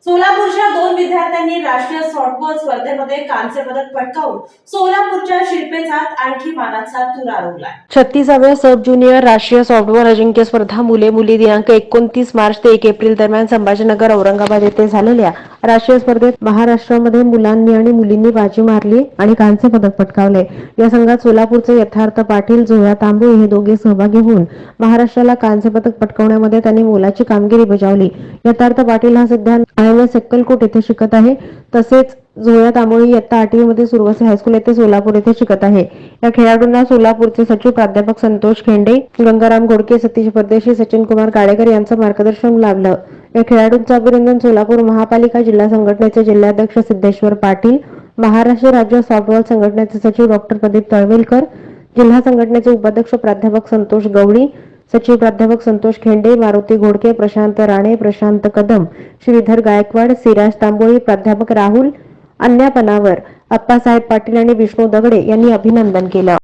सोलापूरच्या 2 विद्यार्थ्यांनी राष्ट्रीय सॉफ्टबॉल स्पर्धेमध्ये कांस्य पदक पटकावून सोलापूरच्या शिल्पेचात आणखी मानाचा तुरा रोवलाय। 36व्या सब ज्युनियर राष्ट्रीय सॉफ्टबॉल अजिंक्य स्पर्धा मुले-मुली दिनांक 29 मार्च ते 1 एप्रिल दरम्यान संभाजीनगर औरंगाबाद येथे झालेल्या राष्ट्रीय स्पर्धेत महाराष्ट्रामध्ये मुलांनी आणि मुलींनी बाजी मारली आणि कांस्य पदक पटकावले। या संघात सोलापूरचे यथार्थ पाटील, जोया तांबोळी हे दोघे सहभागी होऊन महाराष्ट्राला कांस्य पदक पटकावण्यामध्ये त्यांनी मोलाची कामगिरी बजावली। यथार्थ पाटील हा सध्या IMS अक्कलकोट येथे शिकत आहे, तसेच जोया तांबोळी इयत्ता 8वी मध्ये सुरवसे हायस्कूल येथे सोलापूर येथे शिकत आहे। या खेळाडूंना सोलापूरचे सचिव प्राध्यापक संतोष खेंडे, गंगाराम घोडके, सतीश परदेशी, सचिन कुमार काळेकर यांचं मार्गदर्शन लाभलं। या खेळाडूंचं अभिनंदन सोलापूर महापालिका जिल्हा संघटनेचे जिल्हाध्यक्ष सिद्धेश्वर पाटील, महाराष्ट्र राज्य सॉफ्टबॉल संघटनेचे सचिव डॉक्टर प्रदीप तळवेलकर, जिल्हा संघटनेचे उपाध्यक्ष प्राध्यापक संतोष गवळी, सचिव प्राध्यापक संतोष खेंडे, मारुती घोडके, प्रशांत राणे, प्रशांत कदम, श्रीधर गायकवाड, सिराज तांबोळी, प्राध्यापक राहुल अन्यापनावर, अप्पासाहेब पाटील आणि विष्णू दगडे यांनी अभिनंदन केलं।